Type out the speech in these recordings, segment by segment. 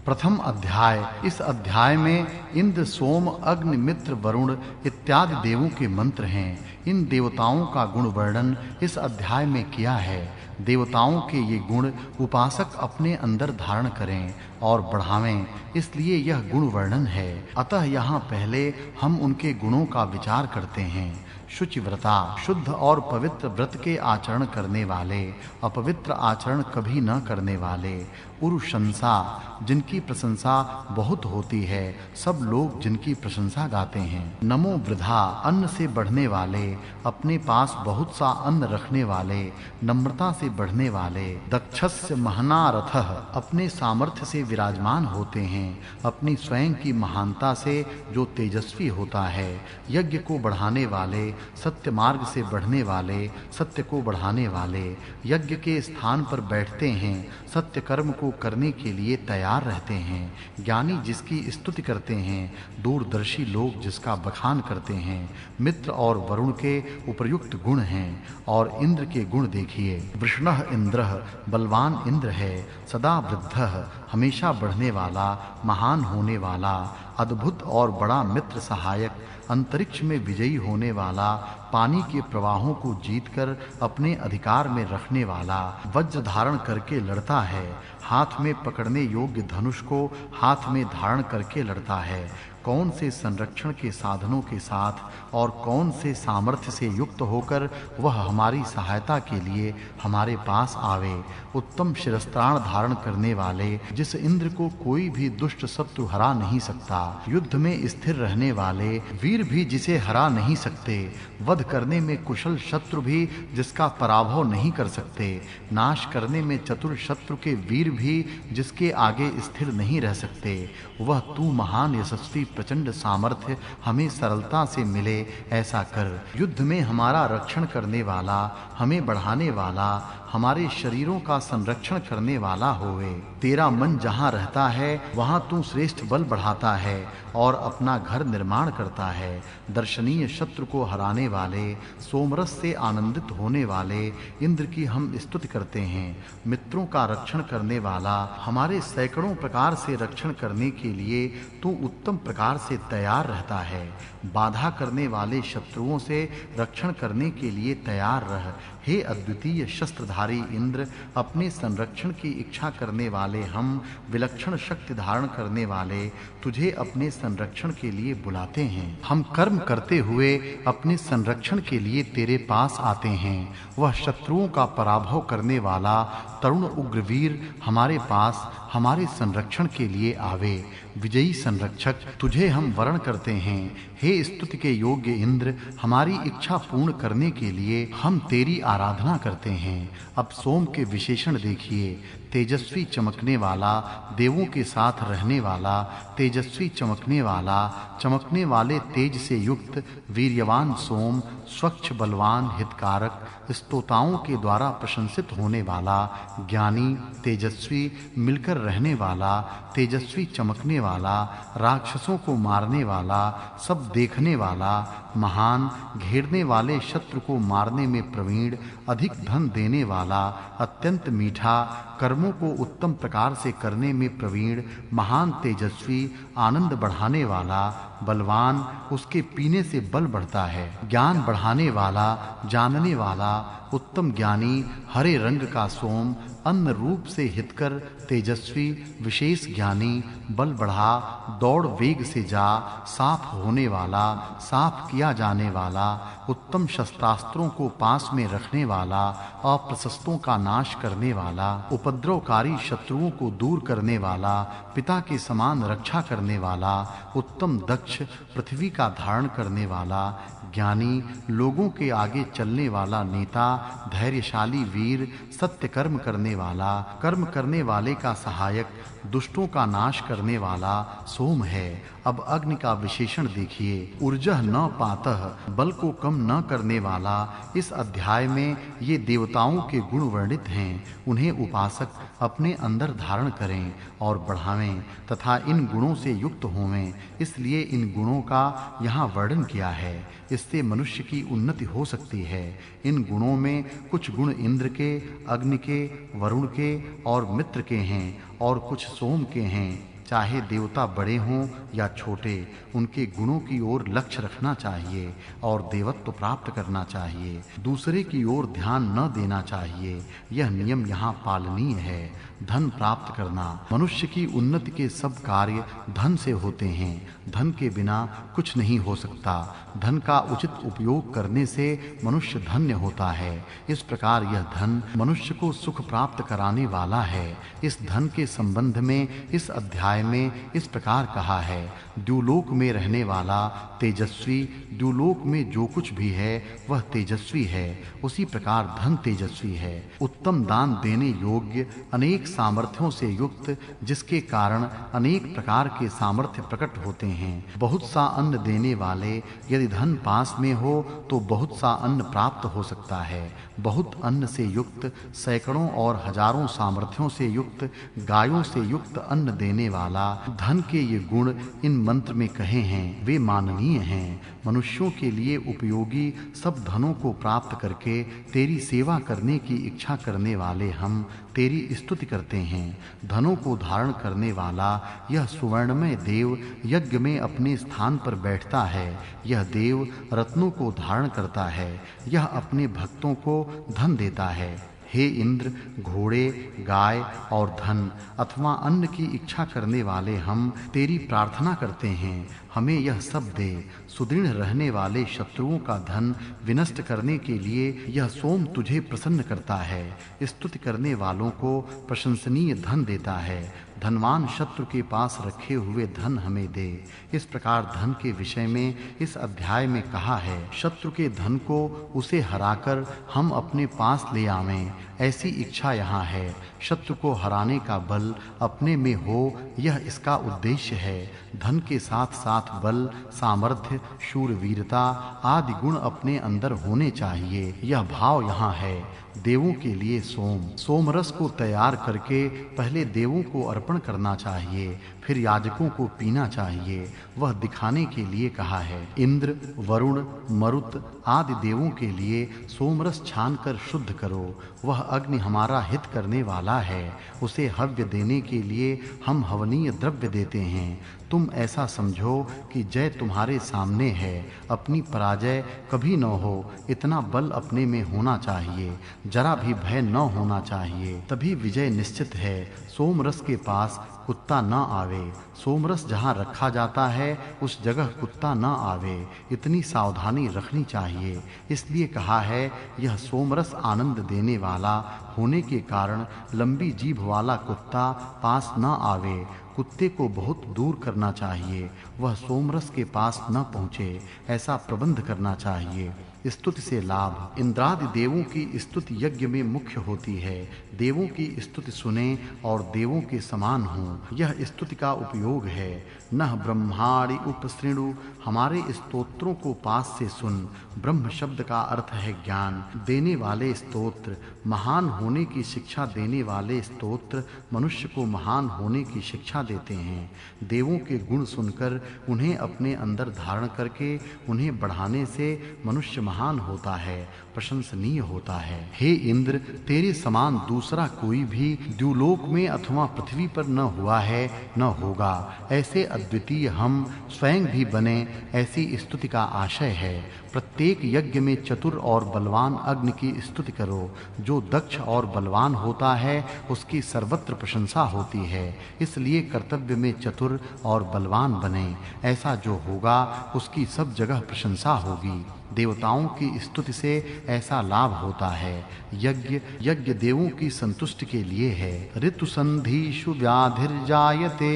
प्रथम अध्याय। इस अध्याय में इंद्र, सोम, अग्नि, मित्र, वरुण इत्यादि देवों के मंत्र हैं। इन देवताओं का गुण वर्णन इस अध्याय में किया है। देवताओं के ये गुण उपासक अपने अंदर धारण करें और बढ़ावें, इसलिए यह गुण वर्णन है। अतः यहाँ पहले हम उनके गुणों का विचार करते हैं। शुचिव्रता, शुद्ध और पवित्र व्रत के आचरण करने वाले, अपवित्र आचरण कभी न करने वाले। उरुशंसा, जिनकी प्रशंसा बहुत होती है, सब लोग जिनकी प्रशंसा गाते हैं। नमो वृद्धा, अन्न से बढ़ने वाले, अपने पास बहुत सा अन्न रखने वाले, नम्रता से बढ़ने वाले। दक्षस्य महना रथः, अपने सामर्थ्य से विराजमान होते हैं, अपनी स्वयं की महानता से जो तेजस्वी होता है। यज्ञ को बढ़ाने वाले, सत्य मार्ग से बढ़ने वाले, सत्य को बढ़ाने वाले। यज्ञ के स्थान पर बैठते हैं, सत्य कर्म को करने के लिए तैयार रहते हैं। ज्ञानी जिसकी स्तुति करते हैं, दूरदर्शी लोग जिसका बखान करते हैं। मित्र और वरुण के उपयुक्त गुण हैं। और इंद्र के गुण देखिए। वृषणः इंद्रः, बलवान इंद्र है। सदा वृद्धः, हमेशा बढ़ने वाला, महान होने वाला। अद्भुत और बड़ा मित्र सहायक, अंतरिक्ष में विजयी होने वाला, पानी के प्रवाहों को जीतकर अपने अधिकार में रखने वाला। वज्र धारण करके लड़ता है, हाथ में पकड़ने योग्य धनुष को हाथ में धारण करके लड़ता है। कौन से संरक्षण के साधनों के साथ और कौन से सामर्थ्य से युक्त होकर वह हमारी सहायता के लिए हमारे पास आवे। उत्तम शिरस्त्राण धारण करने वाले, जिस इंद्र को कोई भी दुष्ट शत्रु हरा नहीं सकता। युद्ध में स्थिर रहने वाले, वीर भी जिसे हरा नहीं सकते। वध करने में कुशल शत्रु भी जिसका पराभव नहीं कर सकते। नाश करने में चतुर शत्रु के वीर भी जिसके आगे स्थिर नहीं रह सकते। वह तू महान यशस्वी प्रचंड सामर्थ्य हमें सरलता से मिले, ऐसा कर। युद्ध में हमारा रक्षण करने वाला, हमें बढ़ाने वाला, हमारे शरीरों का संरक्षण करने वाला होवे। तेरा मन जहाँ रहता है वहाँ तू श्रेष्ठ बल बढ़ाता है और अपना घर निर्माण करता है। दर्शनीय शत्रु को हराने वाले, सोमरस से आनंदित होने वाले इंद्र की हम स्तुति करते हैं। मित्रों का रक्षण करने वाला, हमारे सैकड़ों प्रकार से रक्षण करने के लिए तू उत्तम प्रकार से तैयार रहता है। बाधा करने वाले शत्रुओं से रक्षण करने के लिए तैयार रह। हे अद्वितीय शस्त्रधारी इंद्र, अपने संरक्षण की इच्छा करने वाले हम, विलक्षण शक्ति धारण करने वाले, तुझे अपने संरक्षण के लिए बुलाते हैं। हम कर्म करते हुए अपने संरक्षण के लिए तेरे पास आते हैं। वह शत्रुओं का पराभव करने वाला तरुण उग्रवीर हमारे पास हमारे संरक्षण के लिए आवे। विजयी संरक्षक, तुझे हम वरण करते हैं। हे स्तुति के योग्य इंद्र, हमारी इच्छा पूर्ण करने के लिए हम तेरी आराधना करते हैं। अब सोम के विशेषण देखिए। तेजस्वी चमकने वाला, देवों के साथ रहने वाला, तेजस्वी चमकने वाला, चमकने वाले तेज से युक्त वीर्यवान सोम, स्वच्छ बलवान हितकारक, स्तोताओं के द्वारा प्रशंसित होने वाला, ज्ञानी, तेजस्वी, मिलकर रहने वाला, तेजस्वी चमकने वाला, राक्षसों को मारने वाला, सब देखने वाला, महान, घेरने वाले शत्रु को मारने में प्रवीण, अधिक धन देने वाला, अत्यंत मीठा, कर्मों को उत्तम प्रकार से करने में प्रवीण, महान तेजस्वी, आनंद बढ़ाने वाला, बलवान, उसके पीने से बल बढ़ता है। ज्ञान बढ़ाने वाला, जानने वाला, उत्तम ज्ञानी, हरे रंग का सोम, अन्न रूप से हितकर, तेजस्वी, विशेष ज्ञानी, बल बढ़ा, दौड़ वेग से जा, साफ होने वाला, साफ किया जाने वाला, उत्तम शस्त्रास्त्रों को पास में रखने वाला, अप्रशस्तों का नाश करने वाला, उपद्रवकारी शत्रुओं को दूर करने वाला, पिता के समान रक्षा करने वाला, उत्तम दक्ष, पृथ्वी का धारण करने वाला, ज्ञानी, लोगों के आगे चलने वाला नेता, धैर्यशाली वीर, सत्य कर्म करने वाला, कर्म करने वाले का सहायक, दुष्टों का नाश करने वाला सोम है। अब अग्नि का विशेषण देखिए। ऊर्जः न पातः, बल को कम न करने वाला। इस अध्याय में ये देवताओं के गुण वर्णित हैं। उन्हें उपासक अपने अंदर धारण करें और बढ़ावें तथा इन गुणों से युक्त होवें। इसलिए इन गुणों का यहाँ वर्णन किया है। इससे मनुष्य की उन्नति हो सकती है। इन गुणों में कुछ गुण इंद्र के, अग्नि के, वरुण के और मित्र के हैं और कुछ सोम के हैं। चाहे देवता बड़े हों या छोटे, उनके गुणों की ओर लक्ष्य रखना चाहिए और देवत्व प्राप्त करना चाहिए। दूसरे की ओर ध्यान न देना चाहिए। यह नियम यहाँ पालनीय है। धन प्राप्त करना। मनुष्य की उन्नति के सब कार्य धन से होते हैं। धन के बिना कुछ नहीं हो सकता। धन का उचित उपयोग करने से मनुष्य धन्य होता है। इस प्रकार यह धन मनुष्य को सुख प्राप्त कराने वाला है। इस धन के संबंध में इस अध्याय में इस प्रकार कहा है: द्युलोक में रहने वाला तेजस्वी, द्युलोक में जो कुछ भी है वह तेजस्वी है। उसी प्रकार धन तेजस्वी है। उत्तम दान देने योग्य, अनेक सामर्थ्यों से युक्त, जिसके कारण अनेक प्रकार के सामर्थ्य प्रकट होते हैं। बहुत सा अन्न देने वाले, यदि धन पास में हो तो बहुत सा अन्न प्राप्त हो सकता है। बहुत अन्न से युक्त, सैकड़ों और हजारों सामर्थ्यों से युक्त, गायों से युक्त अन्न देने वाला, धन के ये गुण इन मंत्र में कहे हैं, वे माननीय हैं। मनुष्यों के लिए उपयोगी सब धनों को प्राप्त करके तेरी सेवा करने की इच्छा करने वाले हम तेरी स्तुति करते हैं। धनों को धारण करने वाला यह सुवर्णमय देव यज्ञ में अपने स्थान पर बैठता है। यह देव रत्नों को धारण करता है। यह अपने भक्तों को धन देता है। हे इंद्र, घोड़े, गाय और धन अथवा अन्न की इच्छा करने वाले हम तेरी प्रार्थना करते हैं, हमें यह सब दे। सुदृढ़ रहने वाले शत्रुओं का धन विनष्ट करने के लिए यह सोम तुझे प्रसन्न करता है। स्तुति करने वालों को प्रशंसनीय धन देता है। धनवान शत्रु के पास रखे हुए धन हमें दे। इस प्रकार धन के विषय में इस अध्याय में कहा है। शत्रु के धन को उसे हराकर हम अपने पास ले आवें, ऐसी इच्छा यहाँ है। शत्रु को हराने का बल अपने में हो, यह इसका उद्देश्य है। धन के साथ साथ बल, सामर्थ्य, शूरवीरता आदि गुण अपने अंदर होने चाहिए। यह भाव यहाँ है। देवों के लिए सोमरस को तैयार करके पहले देवों को अर्पण करना चाहिए, फिर याजकों को पीना चाहिए। वह दिखाने के लिए कहा है। इंद्र, वरुण, मरुत आदि देवों के लिए सोमरस छानकर शुद्ध करो। वह अग्नि हमारा हित करने वाला है। उसे हव्य देने के लिए हम हवनीय द्रव्य देते हैं। तुम ऐसा समझो कि जय तुम्हारे सामने है, अपनी पराजय कभी न हो, इतना बल अपने में होना चाहिए, जरा भी भय न होना चाहिए, तभी विजय निश्चित है। सोमरस के पास कुत्ता न आवे। सोमरस जहाँ रखा जाता है उस जगह कुत्ता न आवे, इतनी सावधानी रखनी चाहिए। इसलिए कहा है, यह सोमरस आनंद देने वाला होने के कारण लंबी जीभ वाला कुत्ता पास न आवे। कुत्ते को बहुत दूर करना चाहिए, वह सोमरस के पास न पहुँचे, ऐसा प्रबंध करना चाहिए। स्तुति से लाभ। इंद्रादि देवों की स्तुति यज्ञ में मुख्य होती है। देवों की स्तुति सुने और देवों के समान हो, यह स्तुति का उपयोग है। नः ब्रह्माणि उपसृणु, हमारे स्तोत्रों को पास से सुन। ब्रह्म शब्द का अर्थ है ज्ञान देने वाले स्तोत्र। महान होने की शिक्षा देने वाले स्तोत्र मनुष्य को महान होने की शिक्षा देते हैं। देवों के गुण सुनकर उन्हें अपने अंदर धारण करके उन्हें बढ़ाने से मनुष्य महान होता है, प्रशंसनीय होता है। हे इंद्र, तेरे समान दूसरा कोई भी द्युलोक में अथवा पृथ्वी पर न हुआ है, न होगा। ऐसे अद्वितीय हम स्वयं भी बने, ऐसी स्तुति का आशय है। प्रत्येक यज्ञ में चतुर और बलवान अग्नि की स्तुति करो। जो दक्ष और बलवान होता है उसकी सर्वत्र प्रशंसा होती है, इसलिए कर्तव्य में चतुर और बलवान बने। ऐसा जो होगा उसकी सब जगह प्रशंसा होगी। देवताओं की स्तुति से ऐसा लाभ होता है। यज्ञ देवों की संतुष्टि के लिए है। ऋतुसंधिषु व्याधिर्जायते,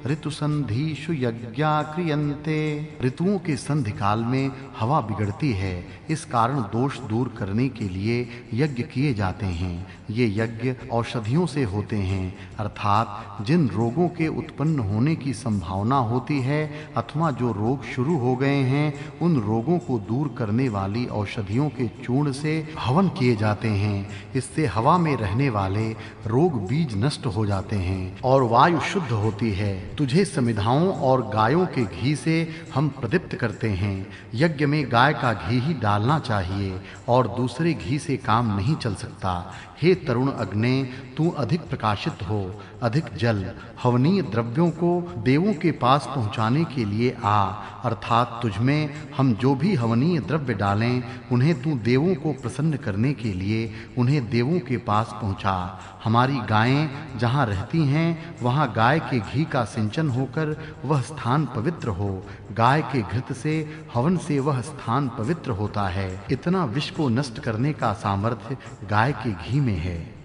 ऋतुसंधिषु यज्ञा क्रियन्ते। ऋतुओं के संधि काल में हवा बिगड़ती है, इस कारण दोष दूर करने के लिए यज्ञ किए जाते हैं। ये यज्ञ औषधियों से होते हैं, अर्थात जिन रोगों के उत्पन्न होने की संभावना होती है अथवा जो रोग शुरू हो गए हैं, उन रोगों को दूर करने वाली औषधियों के चूर्ण से हवन किए जाते हैं। इससे हवा में रहने वाले रोग बीज नष्ट हो जाते हैं और वायु शुद्ध होती है। तुझे समिधाओं और गायों के घी से हम प्रदीप्त करते हैं। यज्ञ में गाय का घी ही डालना चाहिए और दूसरे घी से काम नहीं चल सकता। हे तरुण अग्ने, तू अधिक प्रकाशित हो, अधिक जल हवनीय द्रव्यों को देवों के पास पहुंचाने के लिए आ, अर्थात तुझ में हम जो भी हवनीय द्रव्य डालें उन्हें तू देवों को प्रसन्न करने के लिए उन्हें देवों के पास पहुंचा। हमारी गायें जहां रहती हैं वहां गाय के घी का सिंचन होकर वह स्थान पवित्र हो। गाय के घृत से हवन से वह स्थान पवित्र होता है। इतना विष को नष्ट करने का सामर्थ्य गाय के घी में है।